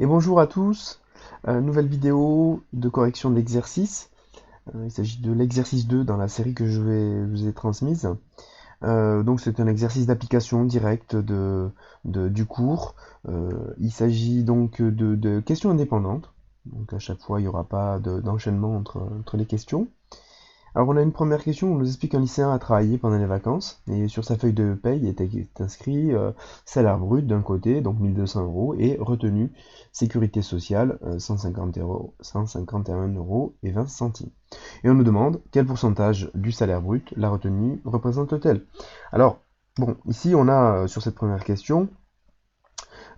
Et bonjour à tous, nouvelle vidéo de correction d'exercice. Il s'agit de l'exercice 2 dans la série que vous ai transmise. Donc c'est un exercice d'application directe du cours. Il s'agit donc de questions indépendantes. Donc à chaque fois, il n'y aura pas d'enchaînement entre les questions. Alors on a une première question, on nous explique qu'un lycéen a travaillé pendant les vacances et sur sa feuille de paye est inscrit salaire brut d'un côté, donc 1200 euros, et retenu sécurité sociale 150 euros, 151 euros et 20 centimes. Et on nous demande quel pourcentage du salaire brut la retenue représente-t-elle. Alors, bon, ici on a sur cette première question,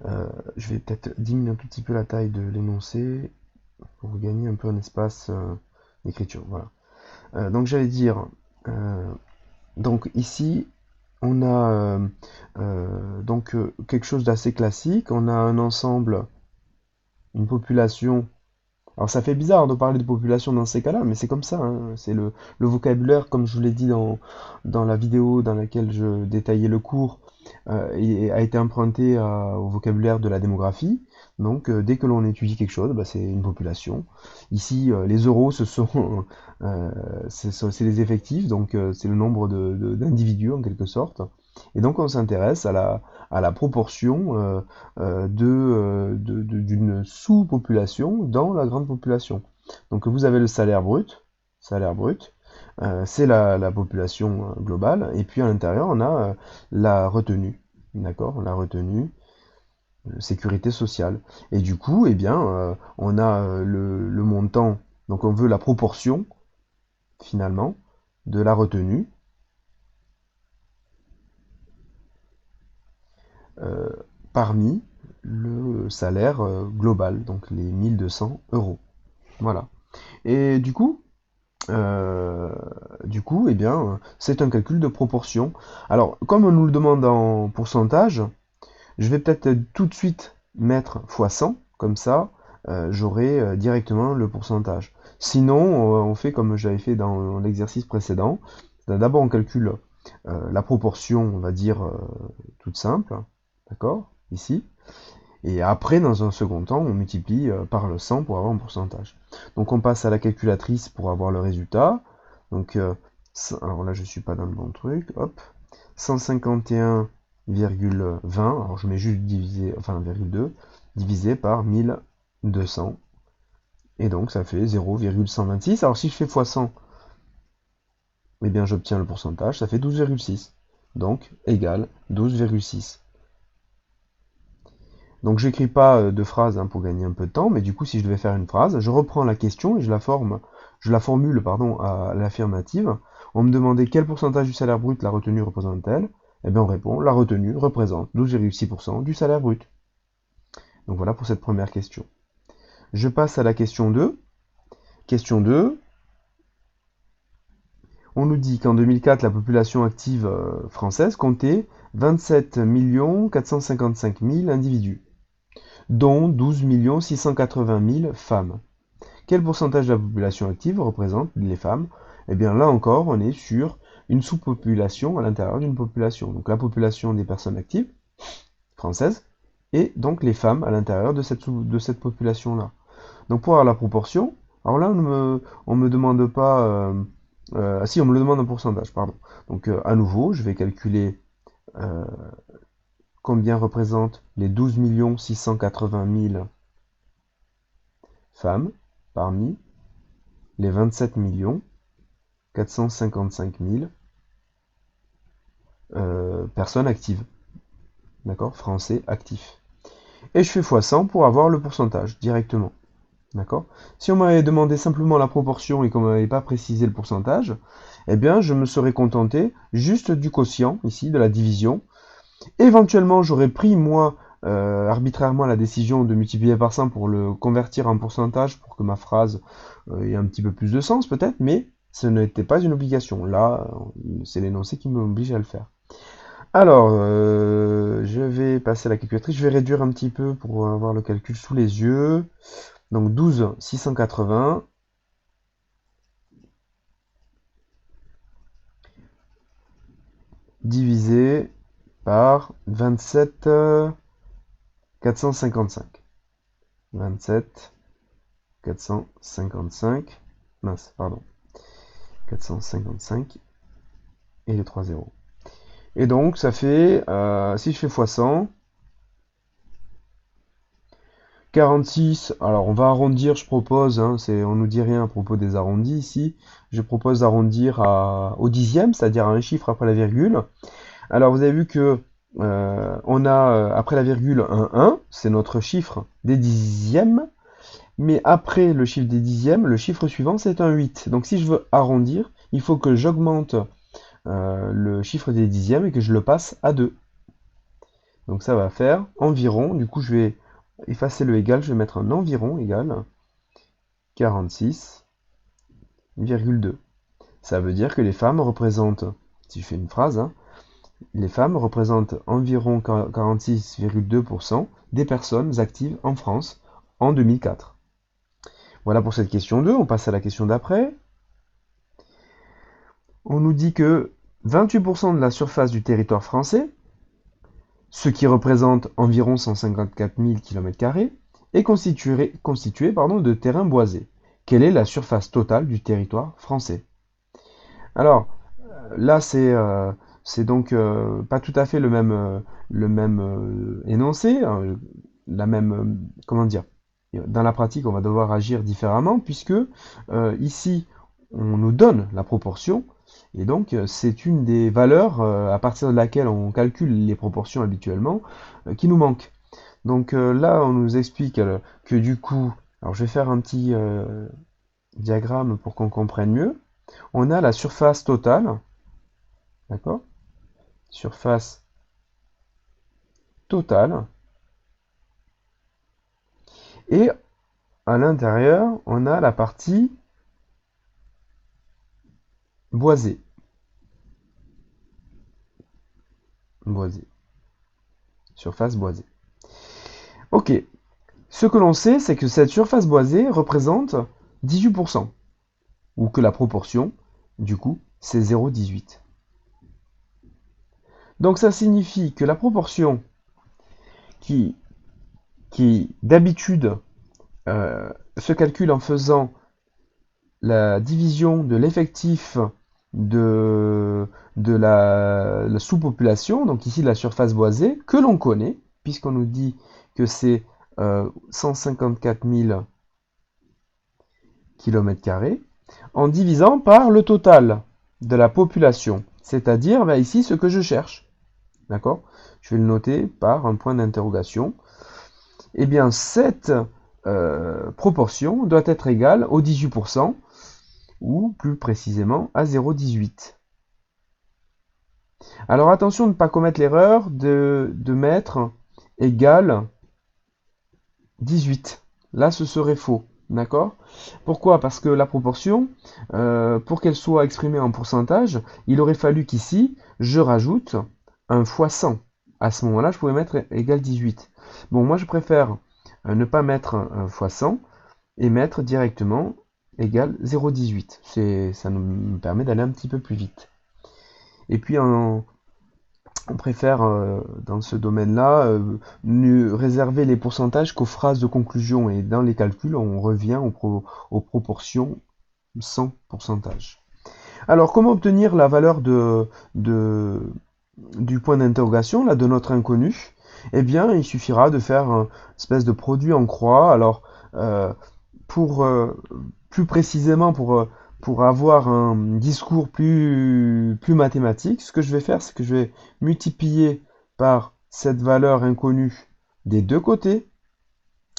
je vais peut-être diminuer un tout petit peu la taille de l'énoncé pour gagner un peu en espace d'écriture. Voilà. Donc j'allais dire, euh, donc ici on a quelque chose d'assez classique. On a un ensemble, une population. Alors ça fait bizarre de parler de population dans ces cas-là, mais c'est comme ça, hein. C'est le vocabulaire, comme je vous l'ai dit dans la vidéo dans laquelle je détaillais le cours, a été emprunté au vocabulaire de la démographie. Donc dès que l'on étudie quelque chose, bah, c'est une population. Ici, les euros, euh, c'est les effectifs, donc c'est le nombre d'individus en quelque sorte. Et donc on s'intéresse à la proportion d'une sous-population dans la grande population. Donc vous avez le salaire brut, c'est la population globale, et puis à l'intérieur on a la retenue, d'accord, la retenue, sécurité sociale. Et du coup, eh bien, on a le montant, donc on veut la proportion finalement de la retenue euh, parmi le salaire global, donc les 1200 euros. Voilà. Et du coup, eh bien, c'est un calcul de proportion. Alors, comme on nous le demande en pourcentage, je vais peut-être tout de suite mettre fois 100, comme ça, j'aurai directement le pourcentage. Sinon, on fait comme j'avais fait dans l'exercice précédent. D'abord, on calcule la proportion, on va dire, toute simple, d'accord, ici. Et après, dans un second temps, on multiplie par le 100 pour avoir un pourcentage. Donc on passe à la calculatrice pour avoir le résultat. Donc, alors là, je suis pas dans le bon truc. Hop, 151,20. Alors je mets juste divisé, enfin 2, divisé par 1200. Et donc ça fait 0,126. Alors si je fais fois 100, eh bien j'obtiens le pourcentage. Ça fait 12,6. Donc égal 12,6. Donc j'écris pas de phrase pour gagner un peu de temps, mais du coup si je devais faire une phrase, je reprends la question et je la formule pardon, à l'affirmative. On me demandait quel pourcentage du salaire brut la retenue représente-t-elle. Eh bien on répond, la retenue représente 12,6% du salaire brut. Donc voilà pour cette première question. Je passe à la question 2. Question 2, on nous dit qu'en 2004, la population active française comptait 27 455 000 individus, dont 12 680 000 femmes. Quel pourcentage de la population active représente les femmes? Eh bien là encore, on est sur une sous-population à l'intérieur d'une population. Donc la population des personnes actives françaises et donc les femmes à l'intérieur de cette population-là. Donc pour avoir la proportion, alors là on me demande pas, si on me le demande en pourcentage, pardon. Donc à nouveau, je vais calculer euh, combien représentent les 12 680 000 femmes parmi les 27 455 000 personnes actives, d'accord, français actifs. Et je fais x100 pour avoir le pourcentage directement, d'accord. Si on m'avait demandé simplement la proportion et qu'on m'avait pas précisé le pourcentage, eh bien je me serais contenté juste du quotient, ici, de la division. Éventuellement, j'aurais pris, moi, arbitrairement la décision de multiplier par 100 pour le convertir en pourcentage, pour que ma phrase ait un petit peu plus de sens, peut-être, mais ce n'était pas une obligation. Là, c'est l'énoncé qui m'oblige à le faire. Alors, je vais passer à la calculatrice. Je vais réduire un petit peu pour avoir le calcul sous les yeux. Donc 12 680 divisé par 27 455. 27, 455, mince, pardon, 455 et les 3 zéros. Et donc, ça fait, si je fais x 100, 46, alors on va arrondir, je propose, hein, on nous dit rien à propos des arrondis ici, je propose d'arrondir au dixième, c'est-à-dire à un chiffre après la virgule. Alors vous avez vu que on a après la virgule un 1, c'est notre chiffre des dixièmes, mais après le chiffre des dixièmes, le chiffre suivant c'est un 8. Donc si je veux arrondir, il faut que j'augmente le chiffre des dixièmes et que je le passe à 2. Donc ça va faire environ, du coup je vais effacer le égal, je vais mettre un environ égal 46,2. Ça veut dire que les femmes représentent, si je fais une phrase, hein, les femmes représentent environ 46,2% des personnes actives en France en 2004. Voilà pour cette question 2, on passe à la question d'après. On nous dit que 28% de la surface du territoire français, ce qui représente environ 154 000 km², est constitué de terrains boisés. Quelle est la surface totale du territoire français? Alors, là, c'est donc pas tout à fait le même énoncé, la même, comment dire, dans la pratique, on va devoir agir différemment, puisque ici, on nous donne la proportion, et donc c'est une des valeurs à partir de laquelle on calcule les proportions habituellement, qui nous manque. Donc là, on nous explique que du coup, alors je vais faire un petit diagramme pour qu'on comprenne mieux. On a la surface totale, d'accord? Surface totale. Et à l'intérieur, on a la partie boisée. Boisée. Surface boisée. Ok. Ce que l'on sait, c'est que cette surface boisée représente 18%. Ou que la proportion, du coup, c'est 0,18. Donc ça signifie que la proportion qui d'habitude se calcule en faisant la division de l'effectif de la sous-population, donc ici la surface boisée, que l'on connaît, puisqu'on nous dit que c'est 154 000 km², en divisant par le total de la population, c'est-à-dire ici ce que je cherche. D'accord? Je vais le noter par un point d'interrogation. Eh bien, cette proportion doit être égale au 18%, ou plus précisément à 0,18. Alors attention de ne pas commettre l'erreur de mettre égal 18. Là, ce serait faux. D'accord? Pourquoi? Parce que la proportion, pour qu'elle soit exprimée en pourcentage, il aurait fallu qu'ici, je rajoute un fois 100. À ce moment-là, je pouvais mettre égal 18. Bon, moi, je préfère ne pas mettre un fois 100 et mettre directement égal 0,18. Ça nous permet d'aller un petit peu plus vite. Et puis, on préfère, dans ce domaine-là, réserver les pourcentages qu'aux phrases de conclusion. Et dans les calculs, on revient aux proportions sans pourcentage. Alors, comment obtenir la valeur du point d'interrogation, là, de notre inconnu? Eh bien, il suffira de faire une espèce de produit en croix. Alors, plus précisément, pour avoir un discours plus mathématique, ce que je vais faire, c'est que je vais multiplier par cette valeur inconnue des deux côtés.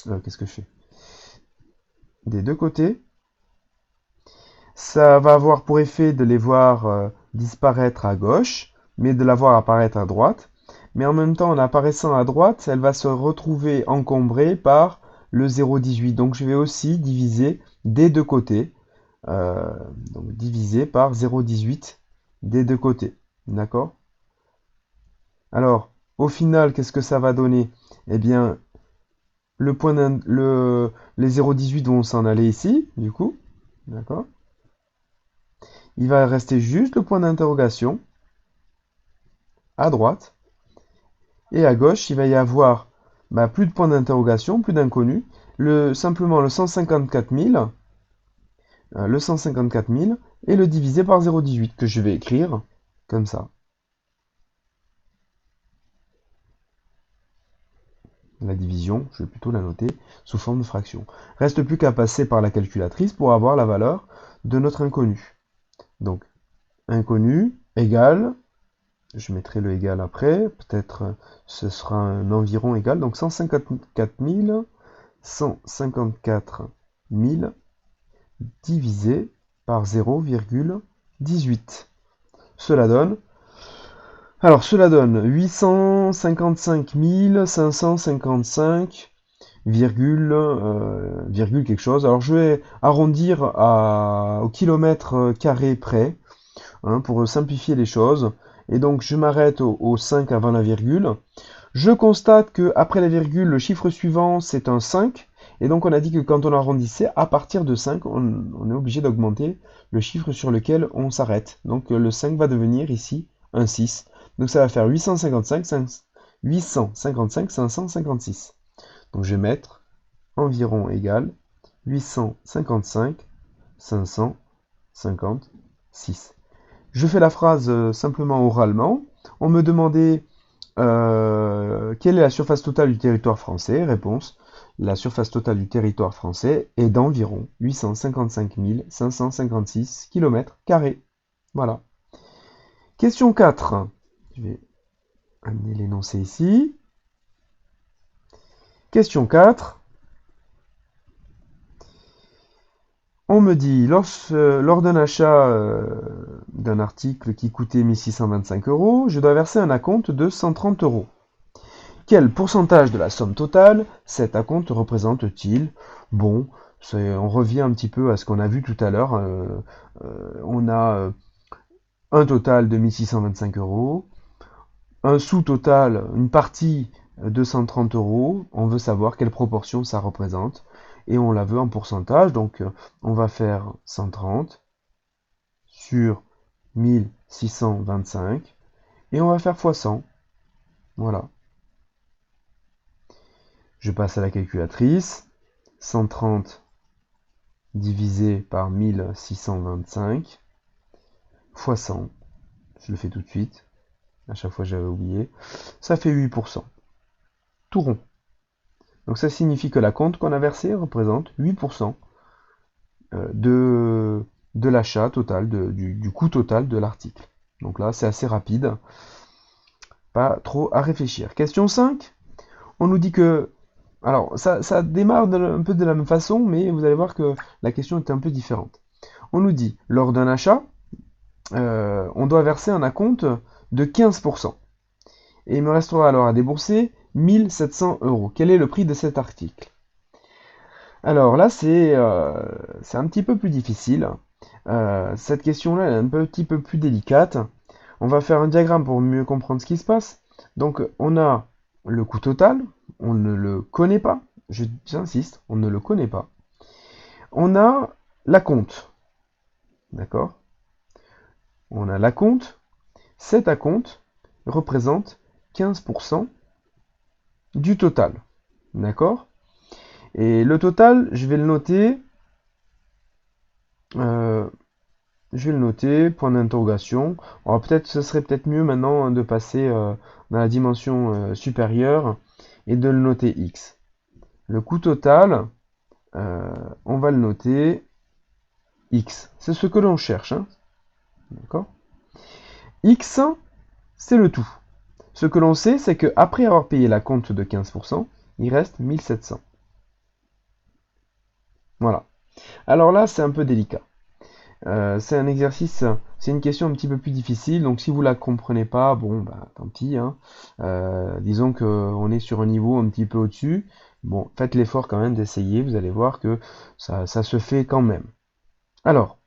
Qu'est-ce que je fais? Des deux côtés. Ça va avoir pour effet de les voir disparaître à gauche, mais de la voir apparaître à droite. Mais en même temps, en apparaissant à droite, elle va se retrouver encombrée par le 0,18. Donc je vais aussi diviser des deux côtés. Donc divisé par 0,18 des deux côtés. D'accord? Alors, au final, qu'est-ce que ça va donner? Eh bien, les 0,18 vont s'en aller ici, du coup. D'accord? Il va rester juste le point d'interrogation à droite. Et à gauche, il va y avoir bah, plus de points d'interrogation, plus d'inconnus. Simplement le 154 000, le 154 000 et le diviser par 0,18 que je vais écrire comme ça. La division, je vais plutôt la noter sous forme de fraction. Reste plus qu'à passer par la calculatrice pour avoir la valeur de notre inconnu. Donc, inconnu égale, je mettrai le égal après, peut-être ce sera un environ égal, donc 154 000, 154 000 divisé par 0,18. Cela donne 855 555, virgule quelque chose. Alors je vais arrondir au kilomètre carré près, hein, pour simplifier les choses. Et donc je m'arrête au 5 avant la virgule. Je constate que après la virgule, le chiffre suivant c'est un 5. Et donc on a dit que quand on arrondissait, à partir de 5, on est obligé d'augmenter le chiffre sur lequel on s'arrête. Donc le 5 va devenir ici un 6. Donc ça va faire 855 556. Donc je vais mettre environ égal 855 556. Je fais la phrase simplement oralement. On me demandait quelle est la surface totale du territoire français? Réponse: la surface totale du territoire français est d'environ 855 556 km². Voilà. Question 4. Je vais amener l'énoncé ici. Question 4. On me dit, lors d'un achat d'un article qui coûtait 1625 euros, je dois verser un acompte de 130 euros. Quel pourcentage de la somme totale cet acompte représente-t-il? Bon, on revient un petit peu à ce qu'on a vu tout à l'heure. On a un total de 1625 euros, un sous-total, une partie de 130 euros. On veut savoir quelle proportion ça représente. Et on la veut en pourcentage. Donc on va faire 130 sur 1625. Et on va faire x 100. Voilà. Je passe à la calculatrice. 130 divisé par 1625 fois 100. Je le fais tout de suite. À chaque fois j'avais oublié. Ça fait 8%. Tout rond. Donc ça signifie que la compte qu'on a versée représente 8% de l'achat total, du coût total de l'article. Donc là, c'est assez rapide. Pas trop à réfléchir. Question 5. On nous dit que... Alors, ça démarre un peu de la même façon, mais vous allez voir que la question est un peu différente. On nous dit, lors d'un achat, on doit verser un acompte de 15%. Et il me restera alors à débourser 1700 euros. Quel est le prix de cet article? Alors là, c'est un petit peu plus difficile. Cette question-là est un petit peu plus délicate. On va faire un diagramme pour mieux comprendre ce qui se passe. Donc, on a le coût total. On ne le connaît pas. J'insiste, on ne le connaît pas. On a l'acompte. D'accord? On a l'acompte. Cet acompte représente 15% du total. D'accord? Et le total, je vais le noter, point d'interrogation. Alors peut-être, ce serait peut-être mieux maintenant de passer dans la dimension supérieure et de le noter x. Le coût total, on va le noter x. C'est ce que l'on cherche, hein. D'accord? X, c'est le tout. Ce que l'on sait, c'est qu'après avoir payé la compte de 15%, il reste 1700. Voilà. Alors là, c'est un peu délicat. C'est un exercice, c'est une question un petit peu plus difficile, donc si vous la comprenez pas, bon, bah tant pis, hein. Disons qu'on est sur un niveau un petit peu au-dessus. Bon, faites l'effort quand même d'essayer, vous allez voir que ça se fait quand même. Alors,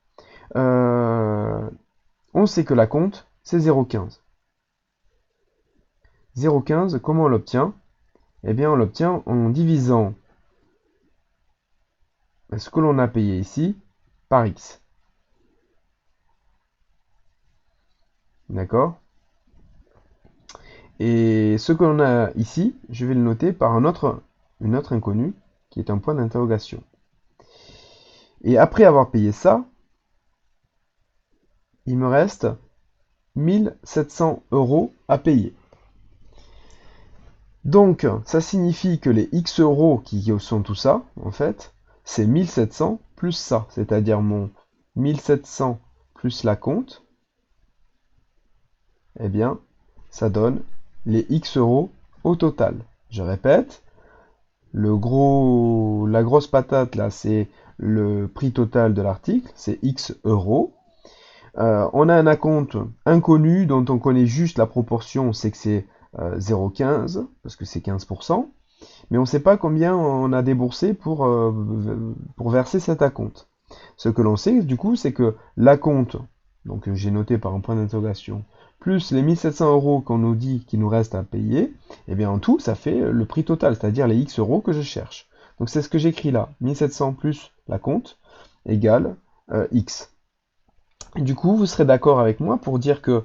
on sait que la compte, c'est 0,15. 0,15, comment on l'obtient? Eh bien, on l'obtient en divisant ce que l'on a payé ici par x. D'accord? Et ce que l'on a ici, je vais le noter par une autre inconnue, qui est un point d'interrogation. Et après avoir payé ça, il me reste 1700 € à payer. Donc, ça signifie que les X euros qui sont tout ça, en fait, c'est 1700 plus ça, c'est-à-dire mon 1700 plus la compte, eh bien, ça donne les X euros au total. Je répète, la grosse patate là, c'est le prix total de l'article, c'est X euros. On a un acompte inconnu dont on connaît juste la proportion, c'est que c'est 0,15, parce que c'est 15%, mais on ne sait pas combien on a déboursé pour verser cet acompte. Ce que l'on sait, du coup, c'est que l'acompte, donc j'ai noté par un point d'interrogation, plus les 1700 € qu'on nous dit qu'il nous reste à payer, et bien en tout, ça fait le prix total, c'est-à-dire les X euros que je cherche. Donc c'est ce que j'écris là, 1700 plus l'acompte égale X. Du coup, vous serez d'accord avec moi pour dire que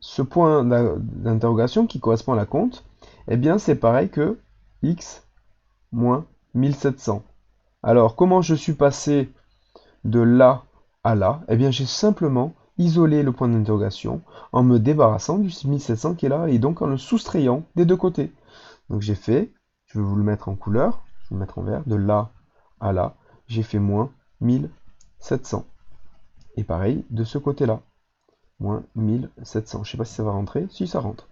ce point d'interrogation qui correspond à l'acompte, eh bien c'est pareil que X moins 1700. Alors, comment je suis passé de là à là? Eh bien, j'ai simplement isolé le point d'interrogation en me débarrassant du 1700 qui est là et donc en le soustrayant des deux côtés. Donc j'ai fait, je vais vous le mettre en couleur, je vais le mettre en vert, de là à là, j'ai fait moins 1700. Et pareil de ce côté-là, moins 1700. Je ne sais pas si ça va rentrer, si ça rentre.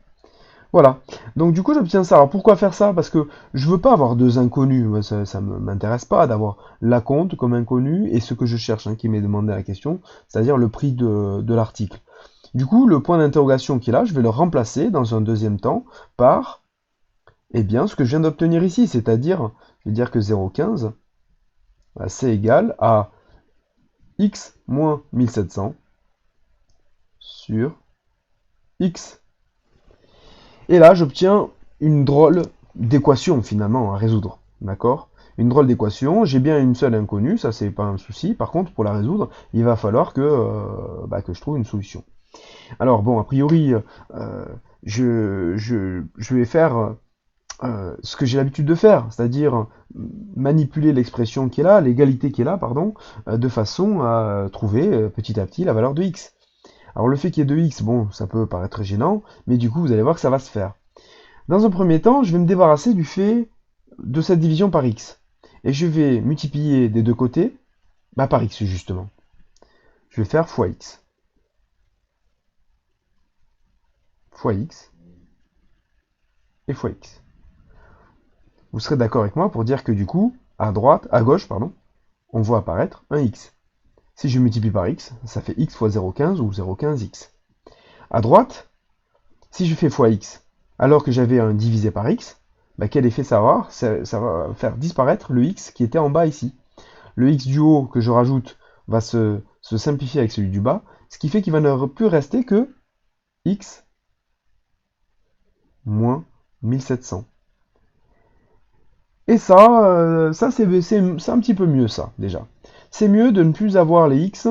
Voilà, donc du coup j'obtiens ça. Alors pourquoi faire ça? Parce que je veux pas avoir deux inconnus, moi, ça ne m'intéresse pas d'avoir l'acompte comme inconnu et ce que je cherche, qui m'est demandé à la question, c'est-à-dire le prix de l'article. Du coup, le point d'interrogation qui est là, je vais le remplacer dans un deuxième temps par, eh bien, ce que je viens d'obtenir ici, c'est-à-dire, je vais dire que 0,15, c'est égal à x moins 1700 sur x. Et là, j'obtiens une drôle d'équation finalement à résoudre. D'accord? Une drôle d'équation, j'ai bien une seule inconnue, ça c'est pas un souci. Par contre, pour la résoudre, il va falloir que je trouve une solution. Alors bon, a priori, je vais faire ce que j'ai l'habitude de faire, c'est-à-dire manipuler l'expression qui est là, l'égalité qui est là, pardon, de façon à trouver petit à petit la valeur de x. Alors le fait qu'il y ait 2x, bon, ça peut paraître gênant, mais du coup, vous allez voir que ça va se faire. Dans un premier temps, je vais me débarrasser du fait de cette division par x. Et je vais multiplier des deux côtés par x, justement. Je vais faire fois x. Fois x. Et fois x. Vous serez d'accord avec moi pour dire que du coup, à gauche, on voit apparaître un x. Si je multiplie par x, ça fait x fois 0,15 ou 0,15x. À droite, si je fais fois x, alors que j'avais un divisé par x, quel effet ça va avoir? Ça va faire disparaître le x qui était en bas ici. Le x du haut que je rajoute va se simplifier avec celui du bas, ce qui fait qu'il va ne plus rester que x moins 1700. Et ça c'est un petit peu mieux ça, déjà. C'est mieux de ne plus avoir les x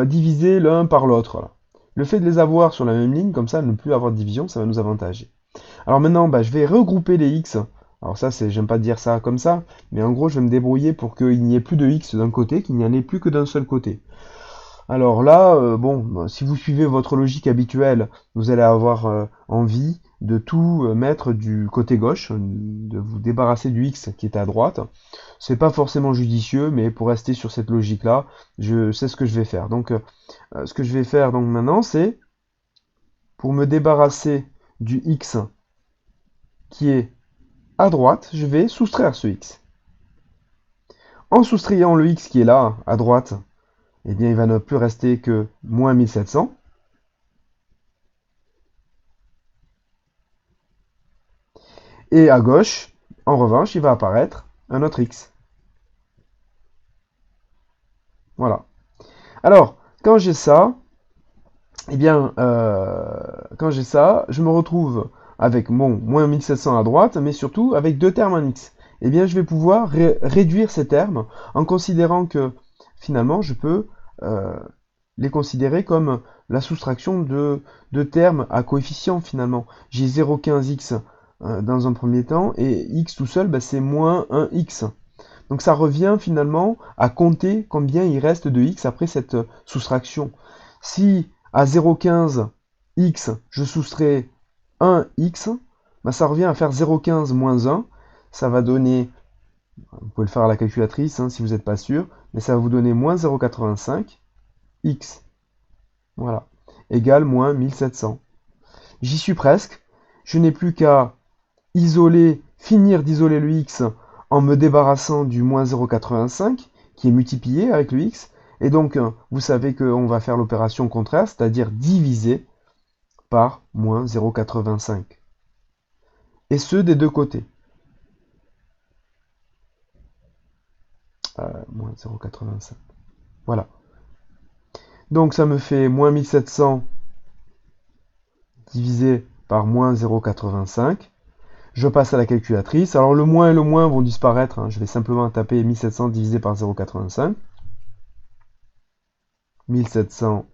divisés l'un par l'autre. Le fait de les avoir sur la même ligne, comme ça, ne plus avoir de division, ça va nous avantager. Alors maintenant, je vais regrouper les x. Alors ça, j'aime pas dire ça comme ça, mais en gros, je vais me débrouiller pour qu'il n'y ait plus de x d'un côté, qu'il n'y en ait plus que d'un seul côté. Alors là, si vous suivez votre logique habituelle, vous allez avoir envie de tout mettre du côté gauche, de vous débarrasser du x qui est à droite. C'est pas forcément judicieux, mais pour rester sur cette logique-là, je sais ce que je vais faire. Donc, ce que je vais faire donc maintenant, c'est pour me débarrasser du x qui est à droite, je vais soustraire ce x. En soustrayant le x qui est là, à droite, eh bien, il va ne plus rester que moins 1700. Et à gauche, en revanche, il va apparaître un autre x. Voilà. Alors, quand j'ai ça, eh bien, quand j'ai ça, je me retrouve avec mon moins 1700 à droite, mais surtout avec deux termes en x. Eh bien, je vais pouvoir réduire ces termes en considérant que, finalement, je peux les considérer comme la soustraction de termes à coefficient finalement. J'ai 0,15x dans un premier temps, et x tout seul, bah, c'est moins 1x. Donc ça revient finalement à compter combien il reste de x après cette soustraction. Si à 0,15 x, je soustrais 1x, bah ça revient à faire 0,15 moins 1. Ça va donner, vous pouvez le faire à la calculatrice hein, si vous n'êtes pas sûr, mais ça va vous donner moins 0,85 x. Voilà. Égale moins 1700. J'y suis presque. Je n'ai plus qu'à finir d'isoler le x en me débarrassant du moins 0,85 qui est multiplié avec le x. Et donc, vous savez qu'on va faire l'opération contraire, c'est-à-dire diviser par moins 0,85. Et ce, des deux côtés. Moins 0,85. Voilà. Donc, ça me fait moins 1700 divisé par moins 0,85. Je passe à la calculatrice. Alors, le moins et le moins vont disparaître. Hein. Je vais simplement taper 1700 divisé par 0,85. 1700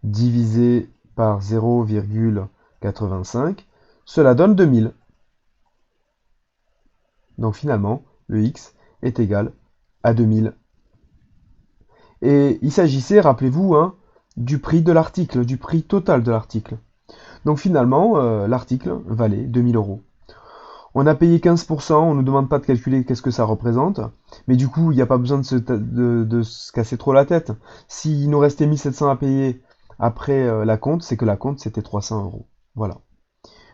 divisé par 0,85, cela donne 2000. Donc finalement, le x est égal à 2000. Et il s'agissait, rappelez-vous, hein, du prix de l'article, du prix total de l'article. Donc finalement, l'article valait 2000 euros. On a payé 15%, on ne nous demande pas de calculer qu'est-ce que ça représente, mais du coup, il n'y a pas besoin de se casser trop la tête. S'il nous restait 1700 à payer après la compte, c'est que la compte, c'était 300 euros. Voilà.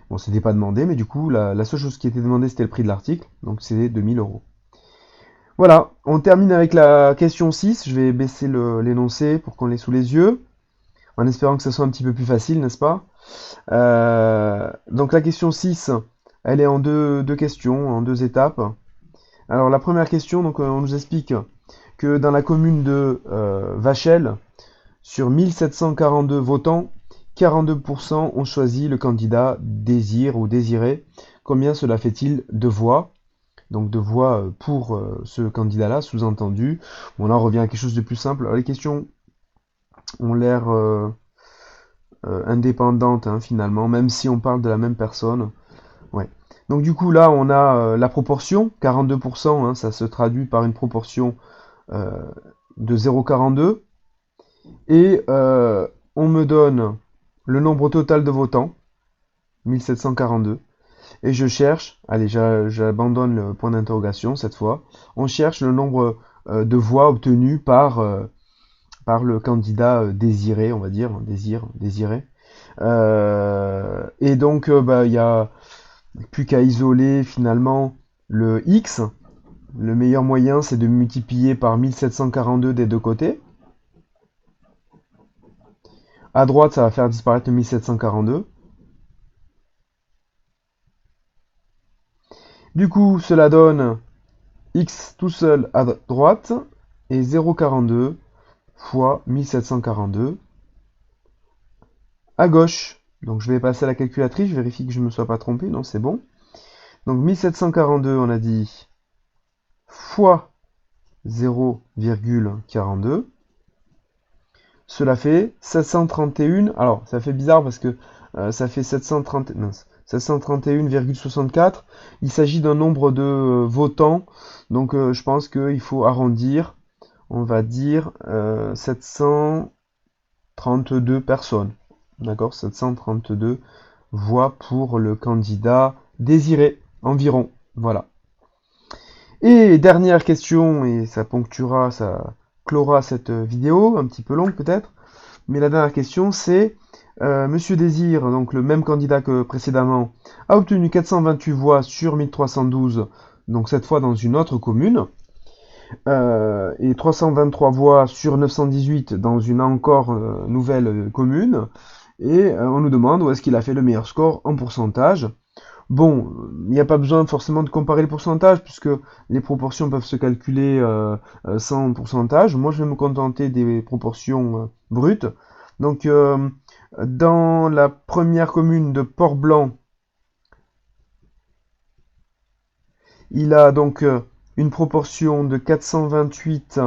Bon, c'était pas demandé, mais du coup, la seule chose qui était demandée, c'était le prix de l'article, donc c'était 2000 euros. Voilà, on termine avec la question 6. Je vais baisser l'énoncé pour qu'on l'ait sous les yeux, en espérant que ce soit un petit peu plus facile, n'est-ce pas? Donc la question 6, elle est en deux questions, en deux étapes. Alors la première question, donc on nous explique que dans la commune de Vachel, sur 1742 votants, 42% ont choisi le candidat désir ou désiré. Combien cela fait-il de voix? Donc de voix pour ce candidat-là, sous-entendu. Bon là on revient à quelque chose de plus simple. Alors, les questions ont l'air indépendantes hein, finalement, même si on parle de la même personne. Ouais. Donc du coup là on a la proportion, 42%, hein, ça se traduit par une proportion euh, de 0,42. Et on me donne le nombre total de votants, 1742. Et je cherche, allez, j'abandonne le point d'interrogation cette fois. On cherche le nombre de voix obtenues par le candidat désiré, on va dire, désiré. Et donc, bah, il n'y a plus qu'à isoler finalement le x. Le meilleur moyen, c'est de multiplier par 1742 des deux côtés. À droite, ça va faire disparaître le 1742. Du coup, cela donne x tout seul à droite et 0,42 fois 1742 à gauche. Donc je vais passer à la calculatrice, je vérifie que je ne me sois pas trompé, non c'est bon. Donc 1742 on a dit fois 0,42. Cela fait 731. Alors ça fait bizarre parce que ça fait 731,64. Il s'agit d'un nombre de votants. Donc je pense qu'il faut arrondir. On va dire 732 personnes. D'accord? 732 voix pour le candidat désiré. Environ. Voilà. Et dernière question, et ça ponctuera, ça clora cette vidéo, un petit peu longue peut-être. Mais la dernière question, c'est Monsieur Désir, donc le même candidat que précédemment, a obtenu 428 voix sur 1312, donc cette fois dans une autre commune, et 323 voix sur 918 dans une encore nouvelle commune, et on nous demande où est-ce qu'il a fait le meilleur score en pourcentage. Bon, il n'y a pas besoin forcément de comparer le pourcentage, puisque les proportions peuvent se calculer sans pourcentage. Moi, je vais me contenter des proportions brutes. Donc, dans la première commune de Port-Blanc, il a donc une proportion de 428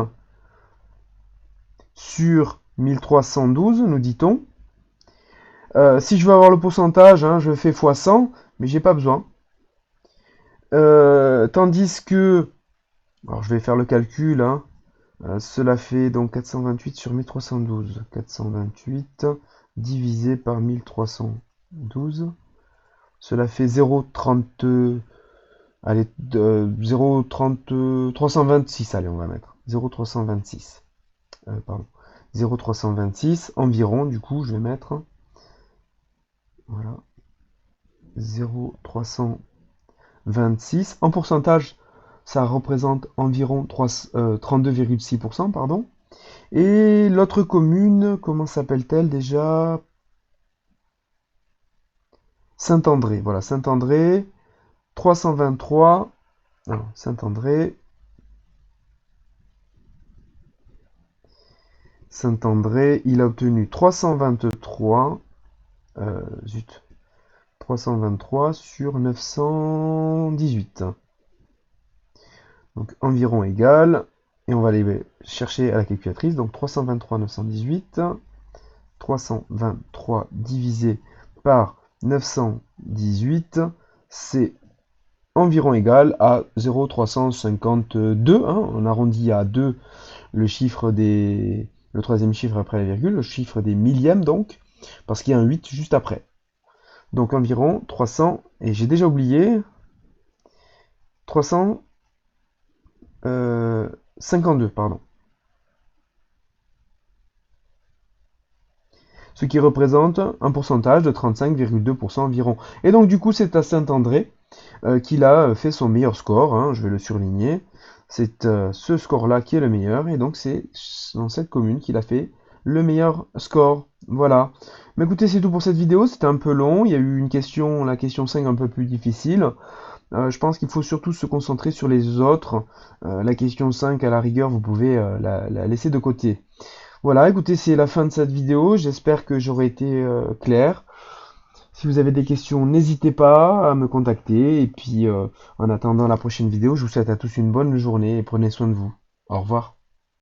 sur 1312, nous dit-on. Si je veux avoir le pourcentage, hein, je fais fois 100, mais j'ai pas besoin. Tandis que, alors je vais faire le calcul, hein, cela fait donc 428 sur 1312. 428 divisé par 1312. Cela fait 0,30. Allez, 0,30. 326, allez, on va mettre. 0,326. Pardon. 0,326 environ, du coup, je vais mettre. Voilà. 0,326. En pourcentage, ça représente environ 32,6%, pardon. Et l'autre commune, comment s'appelle-t-elle déjà? Saint-André. Voilà, Saint-André, 323. Alors, Saint-André. Saint-André, il a obtenu 323. Zut. 323 sur 918. Donc environ égal. Et on va aller chercher à la calculatrice. Donc 323 918. 323 divisé par 918, c'est environ égal à 0,352. Hein, on arrondit à 2 le chiffre le troisième chiffre après la virgule, le chiffre des millièmes donc, parce qu'il y a un 8 juste après. Donc environ 300, et j'ai déjà oublié, 352, pardon. Ce qui représente un pourcentage de 35,2% environ. Et donc du coup c'est à Saint-André qu'il a fait son meilleur score, hein, je vais le surligner. C'est ce score-là qui est le meilleur, et donc c'est dans cette commune qu'il a fait le meilleur score. Voilà. Mais écoutez, c'est tout pour cette vidéo, c'était un peu long, il y a eu une question, la question 5 un peu plus difficile. Je pense qu'il faut surtout se concentrer sur les autres. La question 5, à la rigueur, vous pouvez la laisser de côté. Voilà, écoutez, c'est la fin de cette vidéo. J'espère que j'aurai été clair. Si vous avez des questions, n'hésitez pas à me contacter. Et puis, en attendant la prochaine vidéo, je vous souhaite à tous une bonne journée et prenez soin de vous. Au revoir.